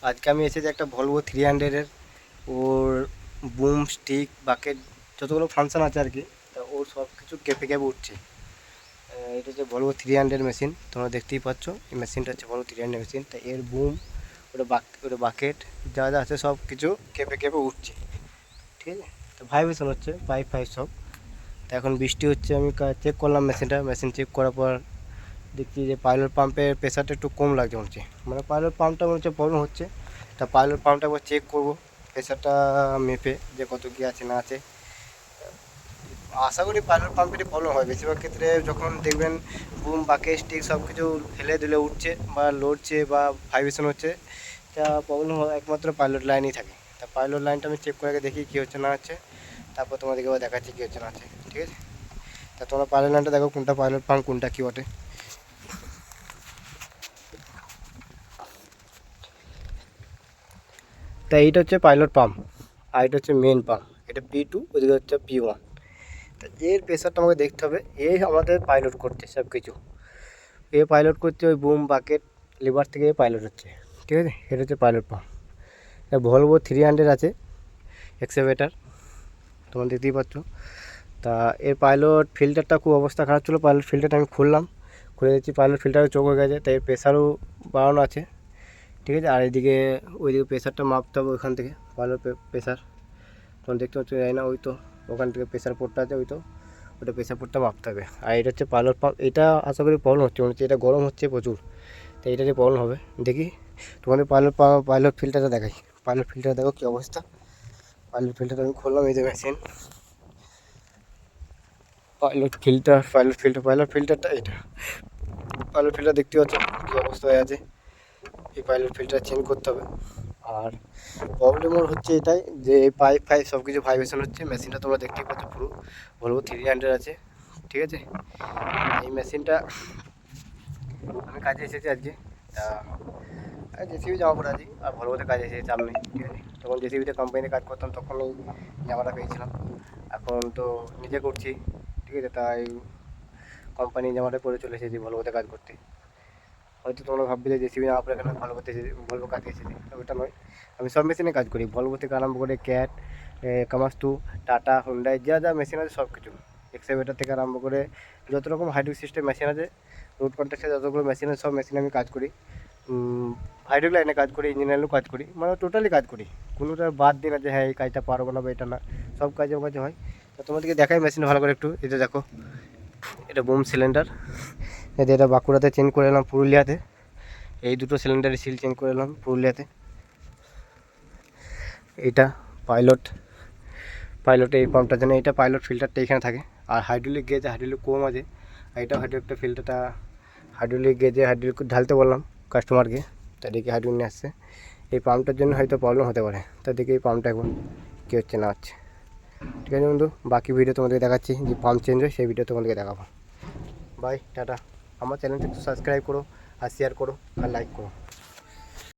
আজকে আমি এসেছি একটা ভলভো 300-এর ওর বুম স্টিক বাকেট যতগুলো ফাংশন আছে আর কি, তা ওর সব কিছু কেঁপে কেঁপে উঠছে। এটা হচ্ছে ভলভো 300 মেশিন, তোমরা দেখতেই পাচ্ছ। এই মেশিনটা হচ্ছে ভলভো 300 মেশিন। তা এর বুম, ওটা বাকেট যা যা আছে সব কিছু কেঁপে কেঁপে উঠছে, ঠিক আছে। তো ভাইব্রেশন হচ্ছে পাইপ ফাইপ সব। তা এখন বৃষ্টি হচ্ছে, আমি চেক করলাম মেশিন চেক করার পর দেখছি যে পাইলট পাম্পের প্রেশারটা একটু কম লাগছে মনে হচ্ছে, মানে পাইলট পাম্পটা মনে হচ্ছে প্রবলেম হচ্ছে। তা পাইলট পাম্পটা একবার চেক করবো, প্রেশারটা মেপে যে কত কী আছে না আছে। আশা করি পাইলট পাম্পেরই প্রবলেম হয় বেশিরভাগ ক্ষেত্রে, যখন দেখবেন বুম বাকেট স্টিক সব কিছু ফেলে দিলে উঠছে বা লড়ছে বা ভাইব্রেশন হচ্ছে, তা প্রবলেম একমাত্র পাইলট লাইনই থাকে। তা পাইলট লাইনটা আমি চেক করে আগে দেখি কী হচ্ছে না হচ্ছে, তারপর তোমাদেরকে আবার দেখাচ্ছি কী হচ্ছে না আছে, ঠিক আছে। তা তোমরা পাইলট লাইনটা দেখো কোনটা পাইলট পাম্প কোনটা কী বটে। তা এইটা হচ্ছে পাইলট পাম্প, আর এটা হচ্ছে মেন পাম্প। এটা P2, ওদিকে হচ্ছে P1। তা এর প্রেশারটা আমাকে দেখতে হবে। এই আমাদের পাইলট করছে সব কিছু, এ পাইলট করছে ওই বুম বাকেট লিভার থেকে পাইলট হচ্ছে, ঠিক আছে। এটা হচ্ছে পাইলট পাম্প। ভলভো 300 আছে এক্সকাভেটার, তোমরা দেখতেই পাচ্ছ। তা এর পাইলট ফিল্টারটা খুব অবস্থা খারাপ ছিল, পাইলট ফিল্টারটা আমি খুলে দিচ্ছি। পাইলট ফিল্টারও চোখ হয়ে গেছে, তাই এর প্রেশারও বাড়ানো আছে, ঠিক আছে। আর এদিকে ওইদিকে প্রেশারটা মাপতে হবে ওইখান থেকে, পাইলট প্রেশার তখন দেখতে পাচ্ছ, যাই না ওই তো ওখান থেকে প্রেশার পোর্টটা আছে, ওই তো ওটা প্রেশার পোর্টটা মাপতে হবে। আর এটা হচ্ছে পাইলট পাম্প। এটা আশা করি প্রবলেম হচ্ছে মনে হচ্ছে, এটা গরম হচ্ছে প্রচুর, তো এইটাতে প্রবলেম হবে। দেখি তোমাদের পাইলট ফিল্টারটা দেখাই। পাইলট ফিল্টার দেখো কী অবস্থা। পাইলট ফিল্টারটা আমি খুললাম, এই যে মেশিন পাইলট ফিল্টারটা এটা পাইলট ফিল্টার দেখতে পাচ্ছ কী অবস্থা হয়ে আছে। এই পাইলট ফিল্টার চেঞ্জ করতে হবে। আর প্রবলেম ওর হচ্ছে এটাই যে পাইপ ফাইপ সব কিছু ভাইব্রেশন হচ্ছে। মেশিনটা তোমরা দেখতেই পাচ্ছ পুরো ভলভো 300 আছে, ঠিক আছে। এই মেশিনটা আমি কাজে এসেছি আজকে। তা জেসিবি জামা পরে আছি, আর ভলভোতে কাজে এসেছি চাপ নেই, ঠিক আছে। তখন জেসিবিতে কোম্পানিতে কাজ করতাম তখন এই জামাটা পেয়েছিলাম, এখন তো নিজে করছি, ঠিক আছে। তাই কোম্পানি জামাটা পরে চলে এসেছি ভলভোতে কাজ করতে। হয়তো তোমরা ভাববে যে জেসিবি জামা পরে এখানে ভলভো কাজে এসেছি, ওটা নয়। আমি সব মেশিনে কাজ করি, ভলভো থেকে আরম্ভ করে ক্যাট, কামাস্তু, টাটা, হুন্ডাই যা যা মেশিন আছে সব কিছু। এক্সকাভেটর থেকে আরম্ভ করে যত রকম হাইড্রোলিক সিস্টেম মেশিন আছে, রোড কন্ট্রাক্টর যতগুলো মেশিন আছে সব মেশিনে আমি কাজ করি। হাইড্রোলিক লাইনে কাজ করি, ইঞ্জিনিয়ারিংও কাজ করি, মানে টোটালি কাজ করি। কোনোটা বাদ দিই না যে হ্যাঁ এই কাজটা পারবো না বা এটা না, সব কাজে কাজে হয়। তো তোমাদেরকে দেখাই মেশিন ভালো করে একটু। এটা দেখো, এটা বুম সিলিন্ডার। এটা বাঁকুড়াতে চেঞ্জ করে এলাম পুরুলিয়াতে। এই দুটো সিলিন্ডারের সিল চেঞ্জ করে এলাম পুরুলিয়াতে। এটা পাইলটে এই পাম্পটার জন্য এটা পাইলট ফিল্টারটা এখানে থাকে। আর হাইড্রোলিক গেজে হাইড্রোলিক কম আছে, আর এটা হাইড্রোলিকটা ফিল্টারটা হাইড্রোলিক গেজে হাইড্রোলিক ঢালতে বললাম কাস্টমারকে, তা দেখি হাইড্রোলিক নিয়ে আসছে। এই পাম্পটার জন্য হয়তো প্রবলেম হতে পারে, তা দেখি এই পাম্পটা একবার কী হচ্ছে না হচ্ছে, ঠিক আছে বন্ধু। বাকি ভিডিও তোমাদেরকে দেখাচ্ছি, যে পাম্প চেঞ্জ হয় সেই ভিডিও তোমাদেরকে দেখাবো। বাই, টাটা। আমার চ্যানেলটা একটু সাবস্ক্রাইব করো, আর শেয়ার করো, আর লাইক করো।